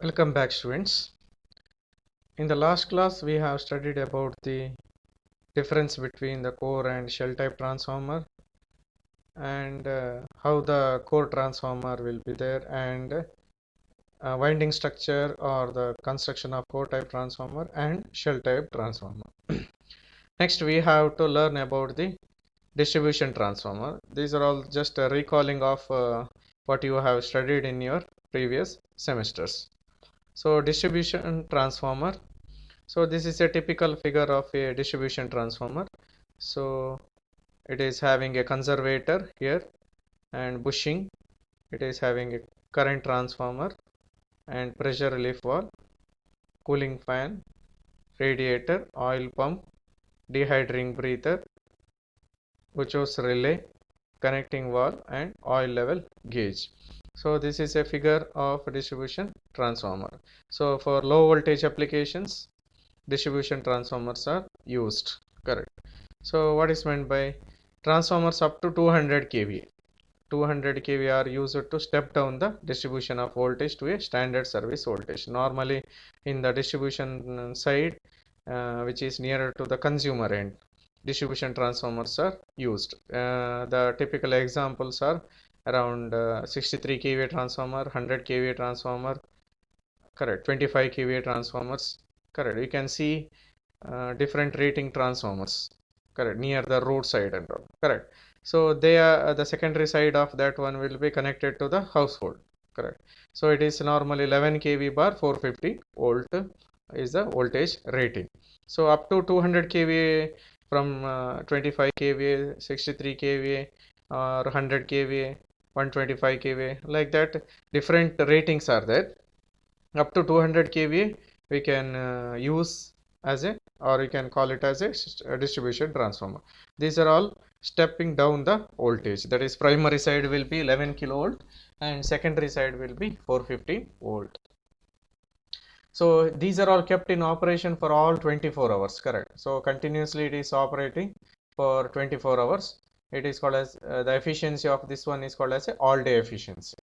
Welcome back, students. In the last class, we have studied about the difference between the core and shell type transformer and how the core transformer will be there and winding structure or the construction of core type transformer and shell type transformer. Next, we have to learn about the distribution transformer. These are all just a recalling of what you have studied in your previous semesters. So, distribution transformer. So this is a typical figure of a distribution transformer. So it is having a conservator here and bushing. It is having a current transformer and pressure relief valve, cooling fan, radiator, oil pump, dehydrating breather, Buchholz relay, connecting valve and oil level gauge. So this is a figure of a distribution transformer. So for low voltage applications, distribution transformers are used. Correct. So what is meant by transformers up to 200 kVA? 200 kVA are used to step down the distribution of voltage to a standard service voltage. Normally in the distribution side, which is nearer to the consumer end, distribution transformers are used. The typical examples are around 63 kVA transformer, 100 kVA transformer, correct, 25 kVA transformers, correct. You can see different rating transformers, correct, near the roadside and all, correct. So they are the secondary side of that one will be connected to the household, correct. So it is normally 11 kV bar 450 volt is the voltage rating. So up to 200 kVA from 25 kVA, 63 kVA or 100 kVA, 125 kVA, like that different ratings are there. Up to 200 kVA we can use as a, or you can call it as a distribution transformer. These are all stepping down the voltage, that is primary side will be 11 kilovolt and secondary side will be 450 volt. So these are all kept in operation for all 24 hours, correct. So continuously it is operating for 24 hours. It is called as the efficiency of this one is called as a all day efficiency.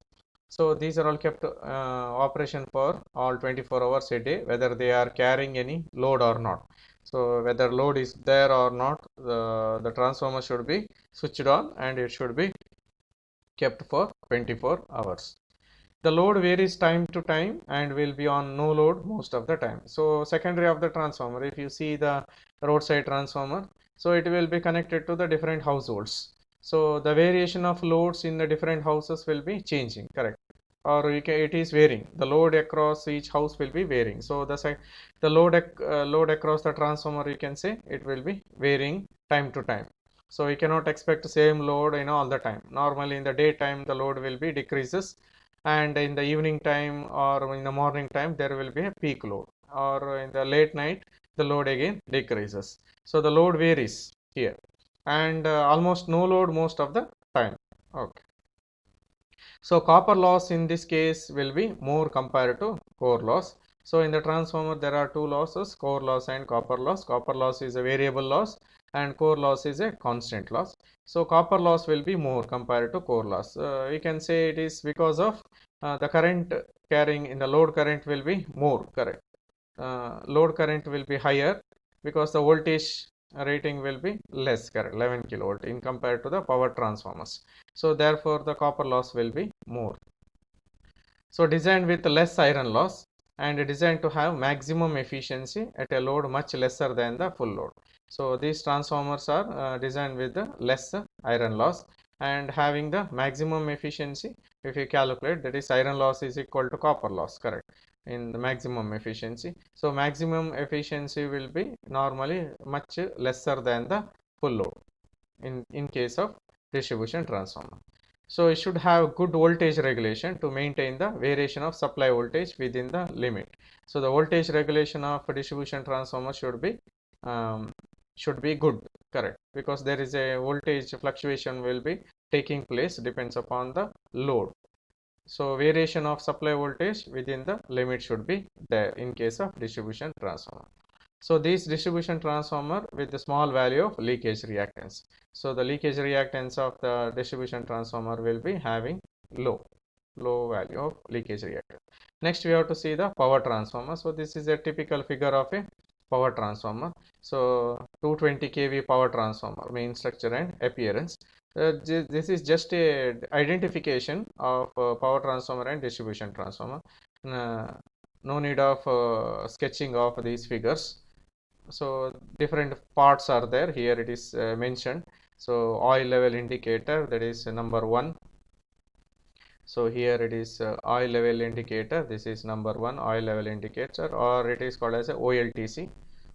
So these are all kept operation for all 24 hours a day, whether they are carrying any load or not. So whether load is there or not, the transformer should be switched on and it should be kept for 24 hours. The load varies time to time and will be on no load most of the time. So secondary of the transformer, if you see the roadside transformer, so it will be connected to the different households. So the variation of loads in the different houses will be changing, correct? Or it is varying. The load across each house will be varying. So the load across the transformer, you can say it will be varying time to time. So you cannot expect the same load all the time. Normally in the daytime the load will be decreases, and in the evening time or in the morning time there will be a peak load, or in the late night the load again decreases. So the load varies here, and almost no load most of the time. Okay. So copper loss in this case will be more compared to core loss. So in the transformer there are two losses, core loss and copper loss. Copper loss is a variable loss and core loss is a constant loss. So copper loss will be more compared to core loss. We can say it is because of the current carrying in the load current will be more, correct. Load current will be higher because the voltage rating will be less, correct, 11 kilovolt in compared to the power transformers. So therefore the copper loss will be more. So designed with less iron loss and designed to have maximum efficiency at a load much lesser than the full load. So these transformers are designed with the less iron loss and having the maximum efficiency. If you calculate, that is iron loss is equal to copper loss, correct, in the maximum efficiency. So maximum efficiency will be normally much lesser than the full load in case of distribution transformer. So it should have good voltage regulation to maintain the variation of supply voltage within the limit. So the voltage regulation of a distribution transformer should be good, correct, because there is a voltage fluctuation will be taking place, depends upon the load. So variation of supply voltage within the limit should be there in case of distribution transformer. So this distribution transformer with the small value of leakage reactance. So the leakage reactance of the distribution transformer will be having low low value of leakage reactance. Next we have to see the power transformer. So this is a typical figure of a power transformer. So 220 kV power transformer, main structure and appearance. This is just a identification of power transformer and distribution transformer. No need of sketching of these figures. So different parts are there. Here it is mentioned. So oil level indicator, that is number 1. So here it is oil level indicator. This is number 1 oil level indicator, or it is called as a OLTC,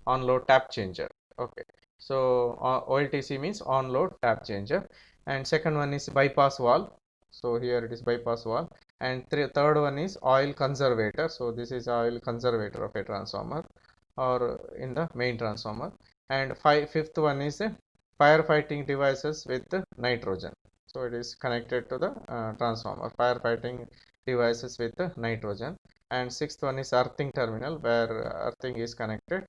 on load tap changer. Okay. So OLTC means on load tap changer. And second one is bypass valve. So here it is bypass valve. And third one is oil conservator. So this is oil conservator of a transformer or in the main transformer. And fifth one is a firefighting devices with nitrogen. So it is connected to the transformer, firefighting devices with nitrogen. And sixth one is earthing terminal, where earthing is connected.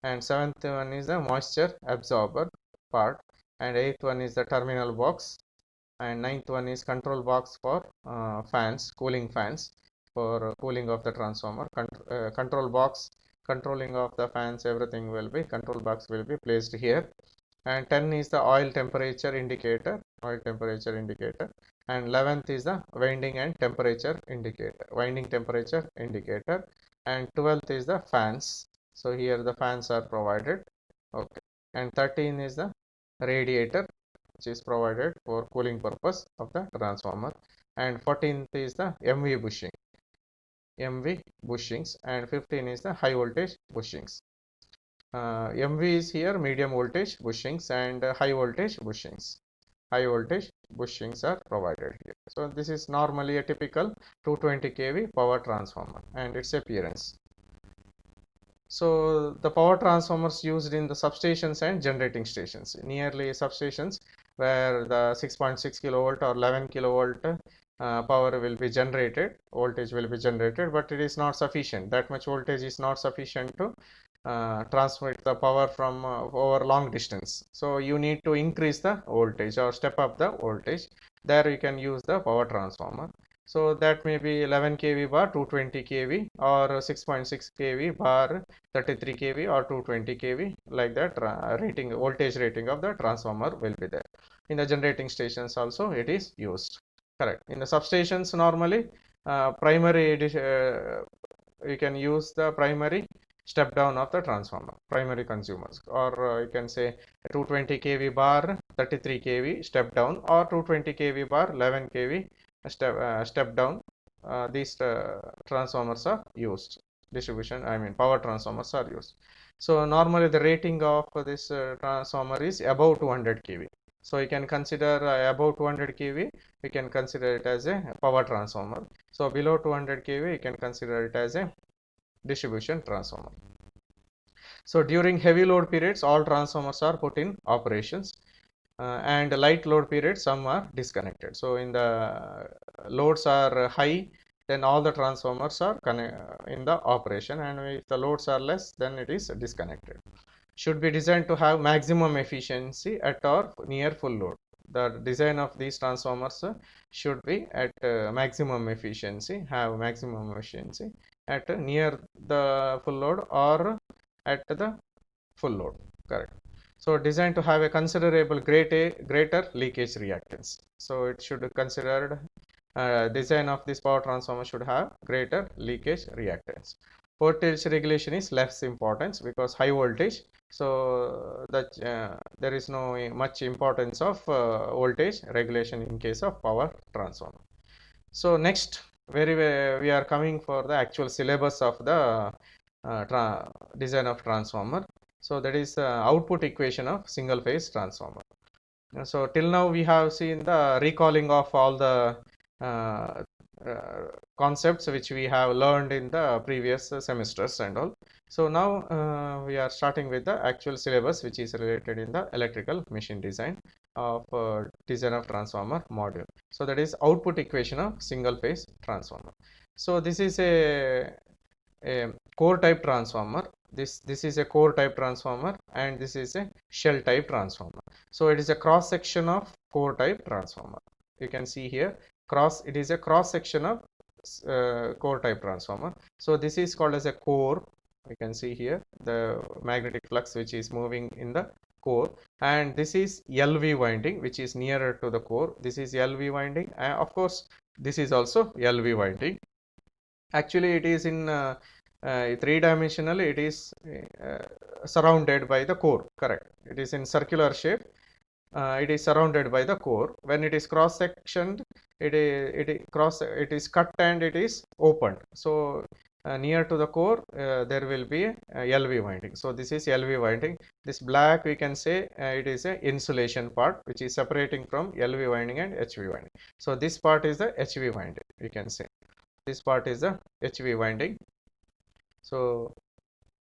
And seventh one is the moisture absorber part. And eighth one is the terminal box. And ninth one is control box for fans, cooling fans for cooling of the transformer. Control box, controlling of the fans, everything will be, control box will be placed here. And 10 is the oil temperature indicator, and 11th is the winding and temperature indicator, winding temperature indicator. And 12th is the fans. So here the fans are provided. Okay. And 13 is the radiator, which is provided for cooling purpose of the transformer. And 14th is the MV bushings, and 15 is the high voltage bushings. MV is here medium voltage bushings, and high voltage bushings. High voltage bushings are provided here. So this is normally a typical 220 kV power transformer and its appearance. So the power transformers used in the substations and generating stations, nearly substations where the 6.6 kilovolt or 11 kilovolt power will be generated, voltage will be generated, but it is not sufficient. That much voltage is not sufficient to transmit the power from over long distance. So you need to increase the voltage or step up the voltage. There you can use the power transformer. So that may be 11 kV bar 220 kV, or 6.6 kV bar 33 kV, or 220 kV, like that voltage rating of the transformer will be there. In the generating stations also it is used. Correct. In the substations normally primary you can use the primary step down of the transformer, primary consumers, or you can say 220 kV bar 33 kV step down, or 220 kV bar 11 kV step down. These transformers are used. Power transformers are used. So normally the rating of this transformer is above 200 kV. So you can consider above 200 kV, we can consider it as a power transformer. So below 200 kV, you can consider it as a distribution transformer. So during heavy load periods, all transformers are put in operations, and light load periods, some are disconnected. So in the loads are high, then all the transformers are in the operation, and if the loads are less, then it is disconnected. Should be designed to have maximum efficiency at or near full load. The design of these transformers should be at maximum efficiency, have maximum efficiency at near the full load or at the full load. Correct. So designed to have a considerable greater leakage reactance. So it should be considered design of this power transformer should have greater leakage reactance. Voltage regulation is less importance because high voltage. So that there is no much importance of voltage regulation in case of power transformer. So next, we are coming for the actual syllabus of the design of transformer. So that is output equation of single phase transformer. So till now we have seen the recalling of all the concepts which we have learned in the previous semesters and all. So now we are starting with the actual syllabus which is related in the electrical machine design of design of transformer module. So that is output equation of single phase transformer. So this is a core type transformer. This is a core type transformer, and this is a shell type transformer. So it is a cross section of core type transformer. You can see here it is a cross section of core type transformer. So this is called as a core. You can see here the magnetic flux which is moving in the core, and this is LV winding which is nearer to the core. This is LV winding, and of course this is also LV winding. Actually it is in three-dimensional, it is surrounded by the core, correct. It is in circular shape. It is surrounded by the core. When it is cross sectioned, it is cut and it is opened. So near to the core there will be a LV winding. So this is LV winding. This black we can say it is a insulation part which is separating from LV winding and HV winding. So this part is the HV winding, we can say. This part is the HV winding. So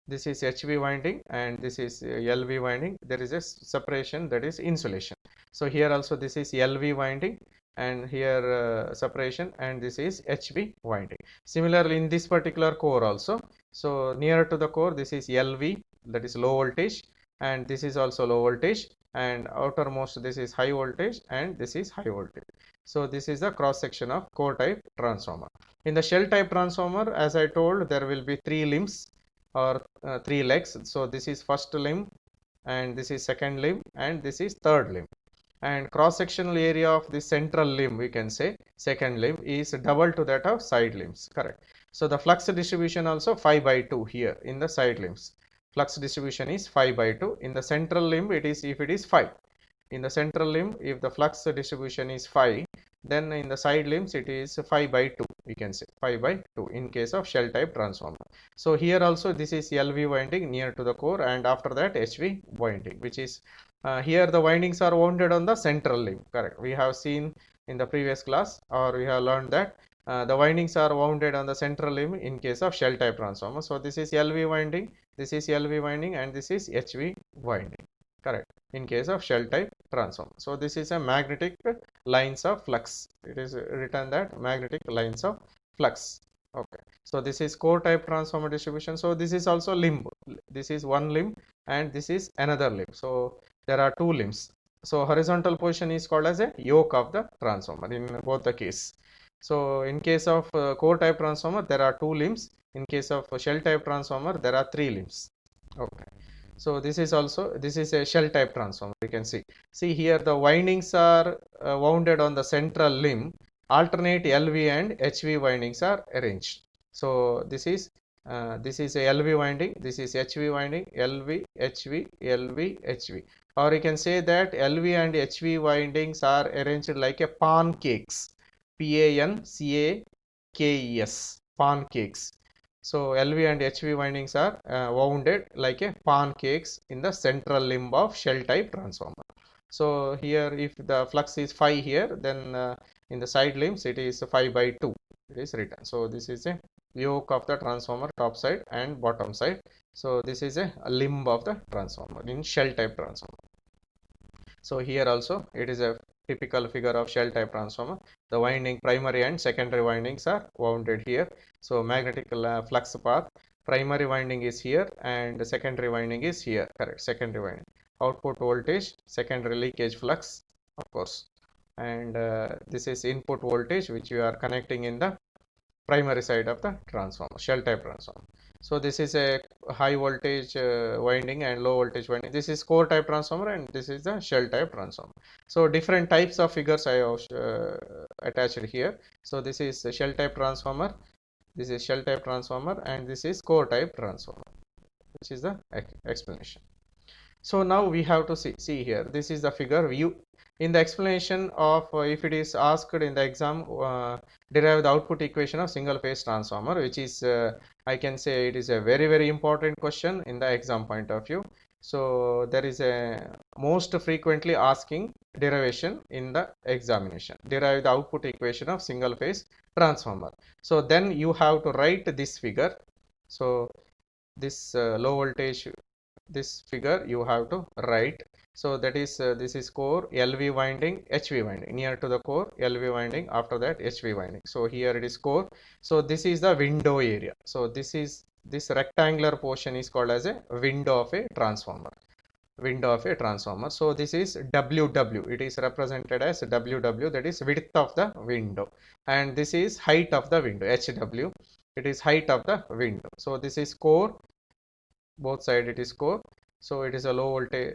this is HV winding and this is LV winding. There is a separation, that is insulation. So here also this is LV winding and here separation, and this is HV winding. Similarly in this particular core also, so nearer to the core this is LV, that is low voltage, and this is also low voltage, and outermost this is high voltage and this is high voltage. So this is the cross section of core type transformer. In the shell type transformer, as I told, there will be three limbs or three legs. So this is first limb, and this is second limb, and this is third limb. And cross sectional area of the central limb, we can say second limb, is double to that of side limbs, correct. So the flux distribution also 5/2 here in the side limbs. Flux distribution is 5/2. In the central limb it is, if it is 5. In the central limb, if the flux distribution is 5, then in the side limbs it is 5/2, we can say 5/2 in case of shell type transformer. So here also this is LV winding near to the core, and after that HV winding, which is here the windings are wounded on the central limb, correct. We have seen in the previous class, or we have learned that the windings are wounded on the central limb in case of shell type transformer. So this is LV winding, this is LV winding, and this is HV winding, correct, in case of shell type transformer. So this is a magnetic lines of flux. It is written that magnetic lines of flux. Okay, so this is core type transformer distribution. So this is also limb. This is one limb and this is another limb. So there are two limbs. So horizontal position is called as a yoke of the transformer in both the case. So in case of core type transformer there are two limbs. In case of shell type transformer there are three limbs. Okay. So this is also, this is a shell type transformer. You can see here the windings are wounded on the central limb. Alternate LV and HV windings are arranged. So this is a LV winding, this is HV winding, LV, HV, LV, HV. Or you can say that LV and HV windings are arranged like a pancakes. PANCAKES, pancakes. So LV and HV windings are wounded like a pancakes in the central limb of shell type transformer. So here if the flux is 5 here, then in the side limbs it is 5/2, it is written. So this is a yoke of the transformer, top side and bottom side. So this is a limb of the transformer in shell type transformer. So here also it is a typical figure of shell type transformer. The winding, primary and secondary windings are wounded here. So magnetic flux path, primary winding is here and the secondary winding is here, correct, secondary winding. Output voltage, secondary leakage flux, of course, and this is input voltage which you are connecting in the primary side of the transformer, shell type transformer. So this is a high voltage winding and low voltage winding. This is core type transformer and this is the shell type transformer. So different types of figures I have attached here. So this is the shell type transformer, this is shell type transformer, and this is core type transformer, which is the explanation. So now we have to see here, this is the figure view. In the explanation of if it is asked in the exam, derive the output equation of single phase transformer, which is I can say it is a very important question in the exam point of view. So there is a most frequently asking derivation in the examination, derive the output equation of single phase transformer. So then you have to write this figure. So this low voltage, this figure you have to write. So that is this is core, LV winding, HV winding, near to the core LV winding, after that HV winding. So here it is core. So this is the window area. So this rectangular portion is called as a window of a transformer. window of a transformer. So this is WW, it is represented as WW, that is width of the window, and this is height of the window, HW, it is height of the window. So this is core, both side it is core, so it is a low voltage.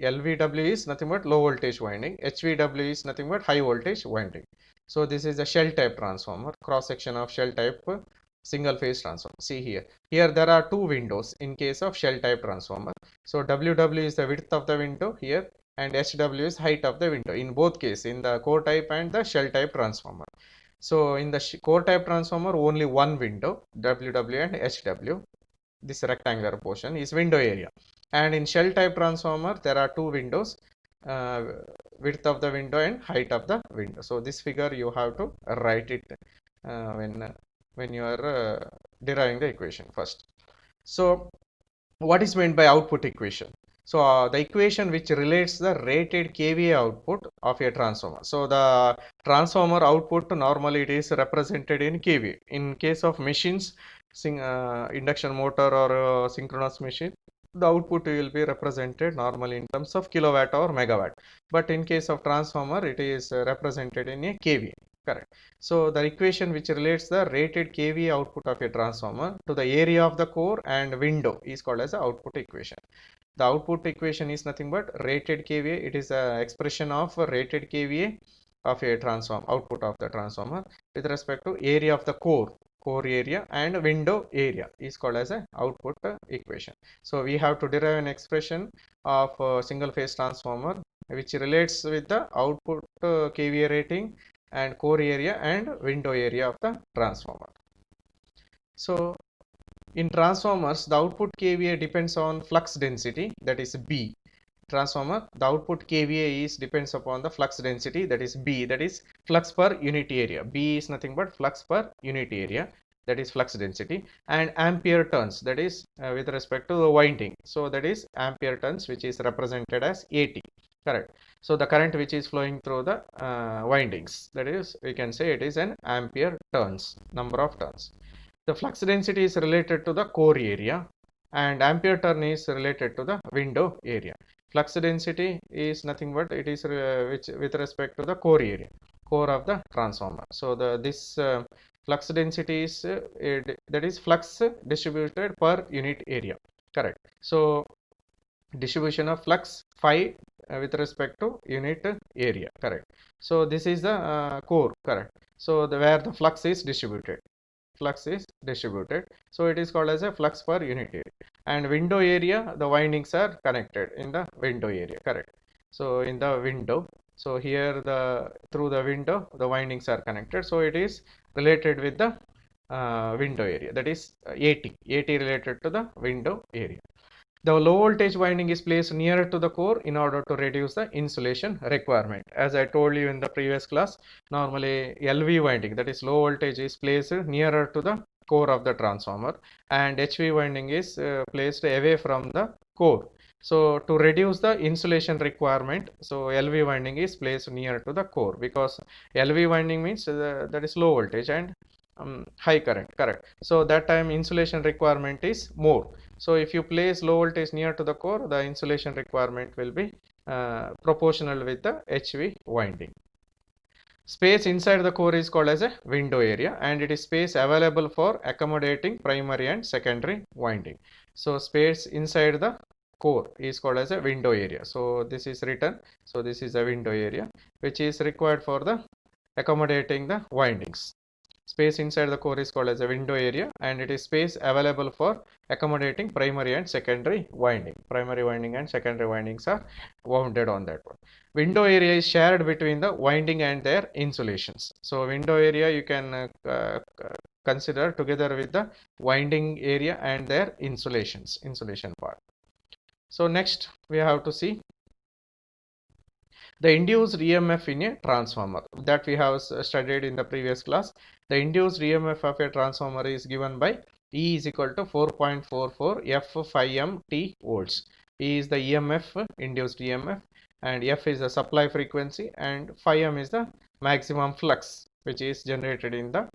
LVW is nothing but low voltage winding, HVW is nothing but high voltage winding. So this is a shell type transformer, cross section of shell type single phase transformer. See here there are two windows in case of shell type transformer. So WW is the width of the window here, and HW is height of the window in both cases, in the core type and the shell type transformer. So in the core type transformer, only one window, WW and HW, this rectangular portion is window area, and in shell type transformer there are two windows, uh, width of the window and height of the window. So this figure you have to write it when you are deriving the equation first. So what is meant by output equation? So the equation which relates the rated kVA output of a transformer. So the transformer output normally it is represented in kVA. In case of machines, induction motor or synchronous machine, the output will be represented normally in terms of kilowatt or megawatt. But in case of transformer, it is represented in a kVA. Correct. So the equation which relates the rated kVA output of a transformer to the area of the core and window is called as the output equation. The output equation is nothing but rated kVA. It is an expression of rated kVA of a transformer, output of the transformer with respect to area of the core area, and window area is called as a output equation. So we have to derive an expression of single phase transformer which relates with the output kVA rating and core area and window area of the transformer. So in transformers, the output kVA depends on flux density, that is B. Transformer, the output kVA is depends upon the flux density, that is B, that is flux per unit area. B is nothing but flux per unit area, that is flux density, and ampere turns, that is with respect to the winding. So that is ampere turns, which is represented as AT. Correct. So the current which is flowing through the windings, that is, we can say it is an ampere turns, number of turns. The flux density is related to the core area, and ampere turn is related to the window area. Flux density is nothing but it is which with respect to the core area, core of the transformer. So this flux density is that is flux distributed per unit area. Correct. So distribution of flux phi with respect to unit area. Correct. So this is the core. Correct. So where the flux is distributed, so it is called as a flux per unit area. And window area, the windings are connected in the window area. Correct. So in the window, so here through the window the windings are connected, so it is related with the window area, that is AT related to the window area. The low voltage winding is placed nearer to the core in order to reduce the insulation requirement. As I told you in the previous class, normally LV winding, that is low voltage, is placed nearer to the core of the transformer, and HV winding is placed away from the core. So to reduce the insulation requirement, so LV winding is placed near to the core, because LV winding means that is low voltage and high current. Correct. So that time insulation requirement is more. So if you place low voltage near to the core, the insulation requirement will be proportional with the HV winding. Space inside the core is called as a window area, and it is space available for accommodating primary and secondary winding. So space inside the core is called as a window area. So this is written. So this is a window area which is required for the accommodating the windings. Space inside the core is called as a window area, and it is space available for accommodating primary and secondary winding. Primary winding and secondary windings are wounded on that one. Window area is shared between the winding and their insulations. So window area you can consider together with the winding area and their insulations, insulation part. So next we have to see the induced EMF in a transformer, that we have studied in the previous class. The induced EMF of a transformer is given by E is equal to 4.44 F phi m T volts. E is the EMF, induced EMF, and F is the supply frequency, and phi m is the maximum flux which is generated in the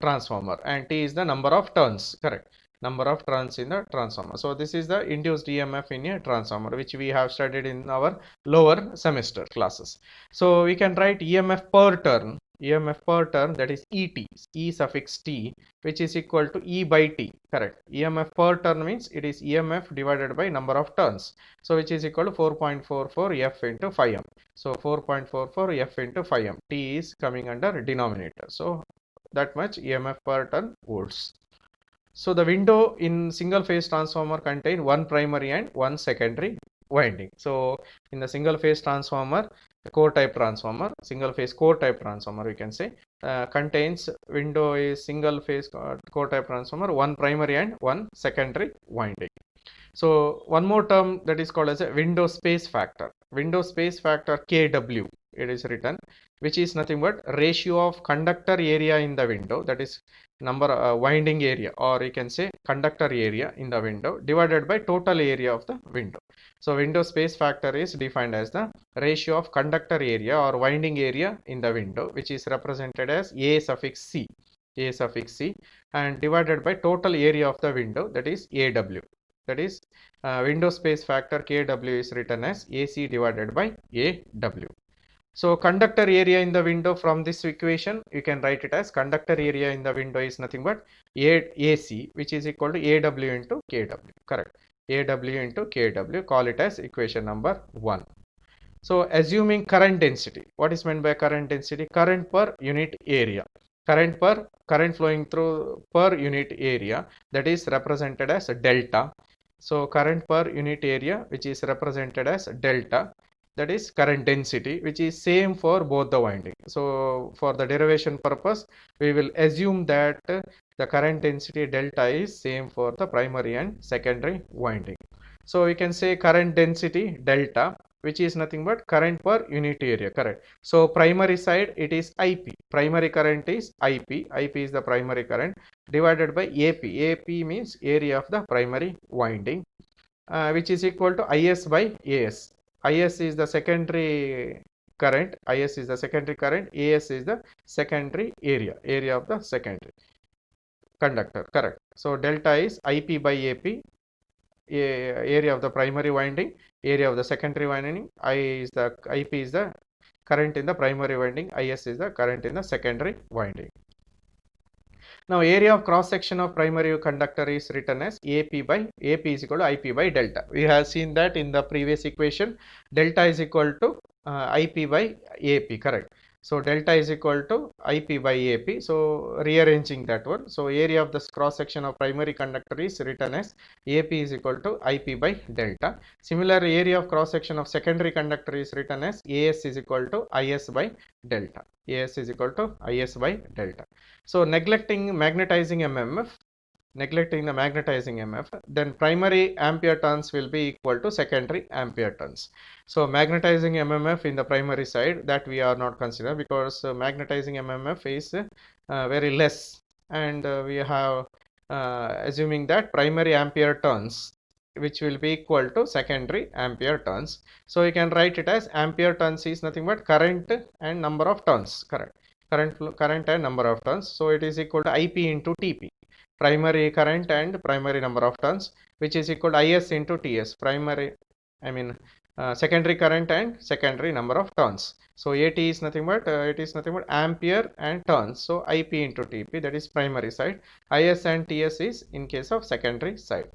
transformer, and T is the number of turns. Correct. number of turns in the transformer. So this is the induced EMF in a transformer, which we have studied in our lower semester classes. So we can write EMF per turn, that is ET, E suffix T, which is equal to E by T, correct. EMF per turn means it is EMF divided by number of turns. So which is equal to 4.44 F into 5M. So 4.44 F into 5M. T is coming under denominator. So that much EMF per turn volts. So the window in single phase transformer contain one primary and one secondary winding. So in the single phase transformer, the core type transformer, single phase core type transformer, we can say, contains window is single phase core type transformer, one primary and one secondary winding. So one more term that is called as a window space factor. Window space factor KW, it is written, which is nothing but ratio of conductor area in the window, that is number winding area, or you can say conductor area in the window, divided by total area of the window. So window space factor is defined as the ratio of conductor area or winding area in the window, which is represented as A suffix C, and divided by total area of the window, that is AW. That is window space factor KW is written as AC divided by AW. So conductor area in the window, from this equation you can write it as conductor area in the window is nothing but AC, which is equal to AW into KW, correct. AW into KW, call it as equation number 1. So assuming current density, what is meant by current density? Current per unit area. Current flowing through per unit area, that is represented as delta. So current per unit area, which is represented as delta, that is current density, which is same for both the winding. So for the derivation purpose, we will assume that the current density delta is same for the primary and secondary winding. So we can say current density delta, which is nothing but current per unit area, correct. So primary side it is IP, primary current is IP is the primary current, divided by AP means area of the primary winding, which is equal to IS by AS. IS is the secondary current, AS is the secondary area of the secondary conductor, correct. So delta is IP by AP, area of the primary winding, area of the secondary winding. IP is the current in the primary winding, IS is the current in the secondary winding. Now area of cross section of primary conductor is written as AP is equal to IP by delta. We have seen that in the previous equation, delta is equal to IP by AP, correct. So delta is equal to IP by AP. So rearranging that one. So area of the cross section of primary conductor is written as AP is equal to IP by delta. Similar area of cross section of secondary conductor is written as AS is equal to IS by delta. AS is equal to IS by delta. So neglecting the magnetizing MMF, then primary ampere turns will be equal to secondary ampere turns. So magnetizing MMF in the primary side, that we are not considering, because magnetizing MMF is very less, and we have assuming that primary ampere turns, which will be equal to secondary ampere turns. So you can write it as ampere turns is nothing but current and number of turns, correct. Current and number of turns. So it is equal to IP into TP, primary current and primary number of turns, which is equal to IS into TS, secondary current and secondary number of turns. So AT is nothing but ampere and turns. So IP into TP, that is primary side. IS and TS is in case of secondary side.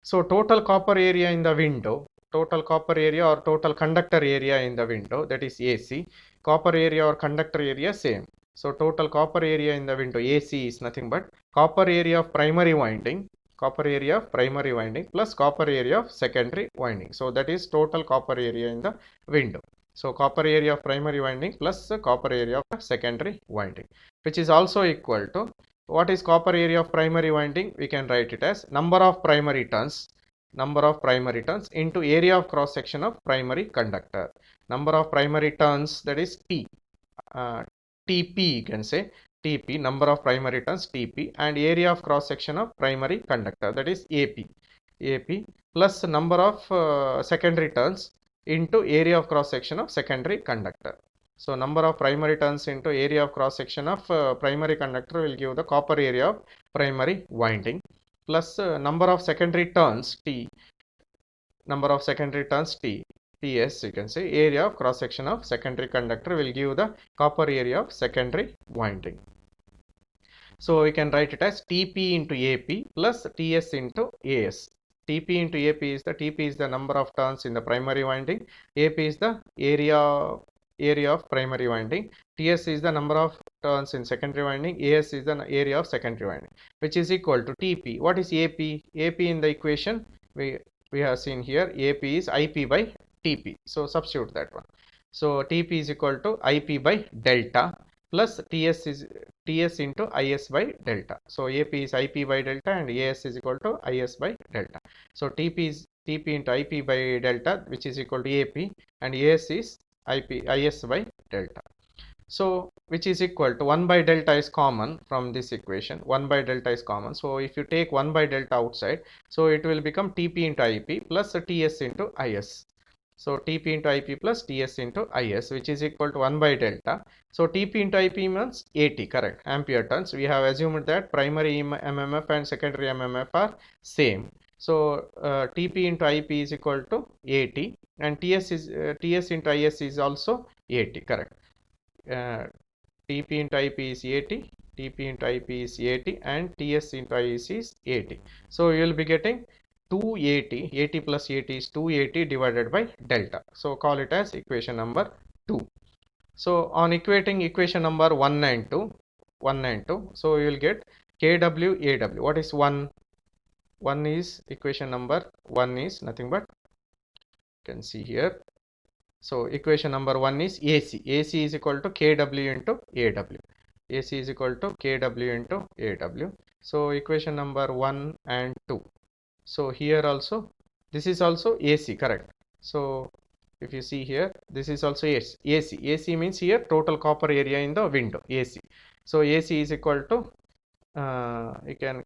So total copper area in the window, total copper area or total conductor area in the window, that is AC. Copper area or conductor area same. So total copper area in the window AC is nothing but copper area of primary winding plus copper area of secondary winding. So that is total copper area in the window. So copper area of primary winding plus copper area of secondary winding, which is also equal to, what is copper area of primary winding? We can write it as number of primary turns into area of cross section of primary conductor. Number of primary turns, that is T, TP, you can say TP, number of primary turns TP, and area of cross section of primary conductor, that is AP, plus number of secondary turns into area of cross section of secondary conductor. So number of primary turns into area of cross section of primary conductor will give the copper area of primary winding. plus number of secondary turns T, number of secondary turns T, TS you can say, area of cross section of secondary conductor will give the copper area of secondary winding. So we can write it as TP into AP plus TS into AS. TP into AP is the number of turns in the primary winding, AP is the area of primary winding, TS is the number of turns in secondary winding, AS is the area of secondary winding, which is equal to TP. What is AP? AP in the equation we have seen here, AP is IP by TP. So substitute that one. So TP is equal to IP by delta plus TS is TS into IS by delta. So AP is IP by delta and AS is equal to IS by delta. So TP is TP into IP by delta, which is equal to AP, and AS is IS by delta. So which is equal to 1 by delta is common from this equation. 1 by delta is common. So if you take 1 by delta outside, so it will become TP into IP plus TS into IS. So TP into IP plus TS into IS, which is equal to 1 by delta. So TP into IP means AT, correct, ampere turns. We have assumed that primary MMF and secondary MMF are same. So TP into IP is equal to AT, and TS into IS is also AT, correct. TP into IP is AT, TP into IP is AT, and TS into IS is AT. So you will be getting 280, AT plus AT is 280 divided by delta. So call it as equation number 2. So on equating equation number 1 and 2, so you will get KW, AW. What is 1? 1 is equation number 1 is nothing but, you can see here. So equation number 1 is AC. AC is equal to KW into AW. AC is equal to KW into AW. So equation number 1 and 2. So here also, this is also AC, correct. So if you see here, this is also AC. AC means here total copper area in the window, AC. So AC is equal to, you can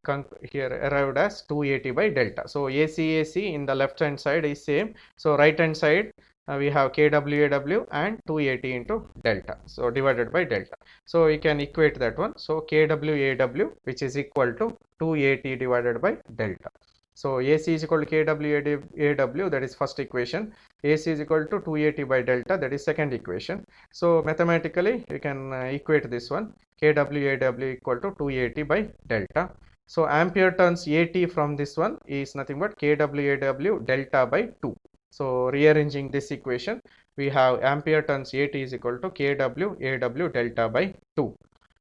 here arrived as 280 by delta. So AC in the left hand side is same. So right hand side we have KWAW and 280 into delta. So divided by delta. So you can equate that one. So KWAW, which is equal to 280 divided by delta. So AC is equal to KWAW, that is first equation. AC is equal to 280 by delta, that is second equation. So mathematically you can equate this one. KWAW equal to 280 by delta. So ampere turns AT from this one is nothing but KWAW delta by 2. So rearranging this equation, we have ampere turns AT is equal to KWAW delta by 2.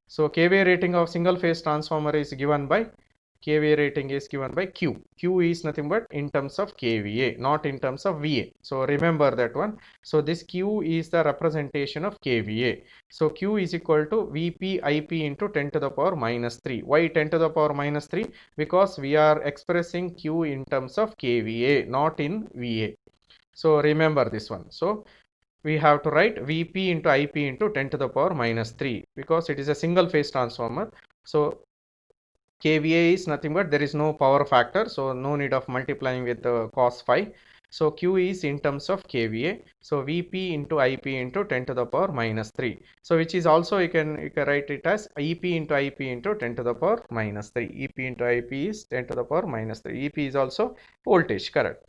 So KVA rating of single phase transformer is given by, KVA rating is given by Q. Q is nothing but in terms of KVA, not in terms of VA. So remember that one. So this Q is the representation of KVA. So Q is equal to VP IP into 10 to the power minus 3. Why 10 to the power minus 3? Because we are expressing Q in terms of KVA, not in VA. So remember this one. So we have to write VP into IP into 10 to the power minus 3 because it is a single phase transformer. So KVA is nothing but there is no power factor, so no need of multiplying with the cos phi. So Q is in terms of KVA. So VP into IP into 10 to the power minus 3. So which is also you can write it as EP into IP into 10 to the power minus 3. EP into IP is 10 to the power minus 3. EP is also voltage, correct.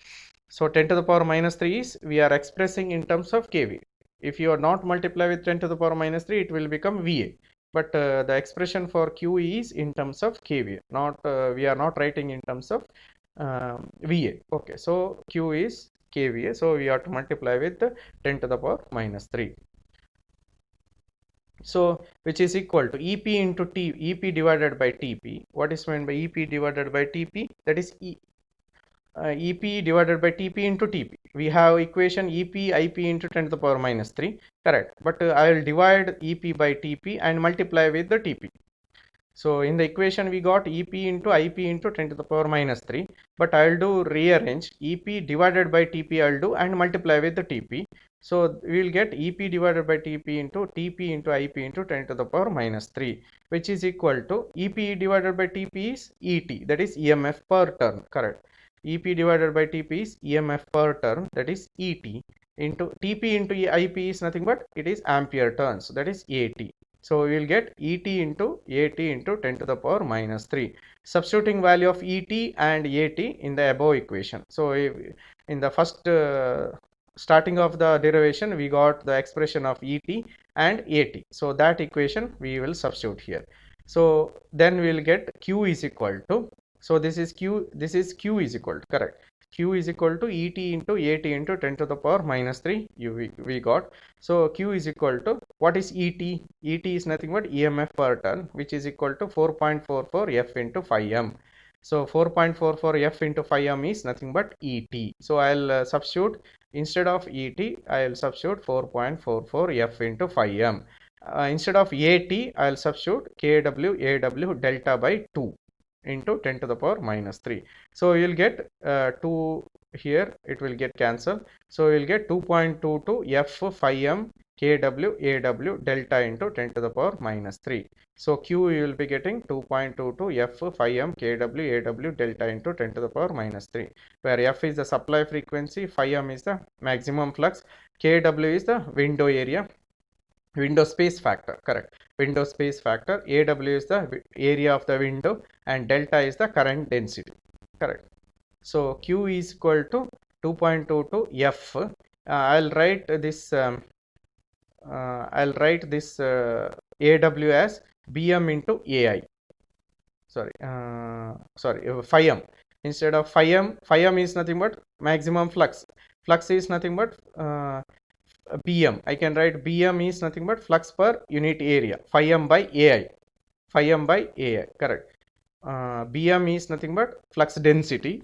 So 10 to the power minus 3 is we are expressing in terms of KVA. If you are not multiply with 10 to the power minus 3, it will become VA. But the expression for Q is in terms of KVA, not we are not writing in terms of VA. Okay, so Q is KVA, so we have to multiply with 10 to the power minus 3. So which is equal to EP into EP divided by TP. What is meant by EP divided by TP? That is EP divided by TP into TP. We have equation EP IP into 10 to the power minus 3, correct. But I will divide EP by TP and multiply with the TP. So in the equation we got EP into IP into 10 to the power minus 3, but I will do rearrange EP divided by TP I will do and multiply with the TP. So we will get EP divided by TP into IP into 10 to the power minus 3, which is equal to EP divided by TP is ET, that is EMF per turn, correct. EP divided by TP is EMF per turn, that is ET, into TP into IP is nothing but it is ampere turns, that is AT. So we will get ET into AT into 10 to the power minus 3. Substituting value of ET and AT in the above equation. So in the first starting of the derivation, we got the expression of ET and AT. So that equation we will substitute here. So then we will get Q is equal to, so this is Q is equal to, correct. Q is equal to ET into AT into 10 to the power minus 3 we got. So Q is equal to, what is ET? ET is nothing but EMF per turn, which is equal to 4.44 F into 5M. So 4.44 F into 5M is nothing but ET. So I'll substitute, instead of ET, I'll substitute 4.44 F into 5M. Instead of AT, I'll substitute KW AW delta by 2 into 10 to the power minus 3. So you'll get 2 here, it will get cancelled. So you'll get 2.22 F 5M KW AW delta into 10 to the power minus 3. So Q you will be getting 2.22 F 5M KW AW delta into 10 to the power minus 3, where F is the supply frequency, 5M is the maximum flux, KW is the window area, window space factor, correct. Window space factor, AW is the area of the window, and delta is the current density, correct. So Q is equal to 2.22 F. I'll write this AW as BM into AI. Sorry, 5M. Instead of 5M is nothing but maximum flux. Flux is nothing but BM. I can write BM is nothing but flux per unit area. 5M by AI. 5M by AI, correct. BM is nothing but flux density.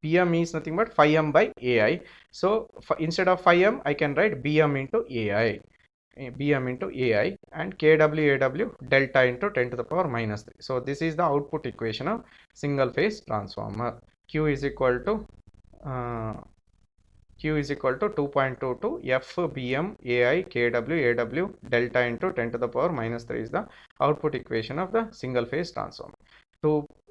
PM is nothing but 5M by AI. So instead of 5M, I can write BM into AI. BM into AI, and KW AW delta into 10 to the power minus 3. So this is the output equation of single phase transformer. Q is equal to 2.22 F BM AI KW AW delta into 10 to the power minus 3 is the output equation of the single phase transformer.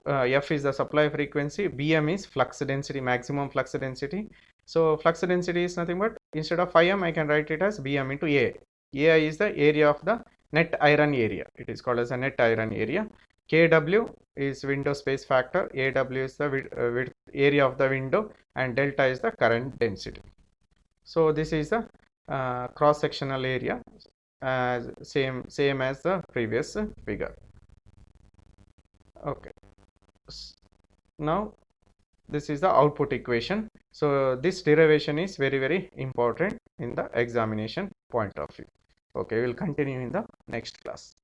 F is the supply frequency, BM is flux density, maximum flux density. So flux density is nothing but, instead of 5M, I can write it as BM into AI. AI is the area of the net iron area. It is called as a net iron area. KW is window space factor, AW is the width area of the window, and delta is the current density. So this is the cross sectional area, same as the previous figure. Okay, now this is the output equation. So this derivation is very important in the examination point of view. Okay, we'll continue in the next class.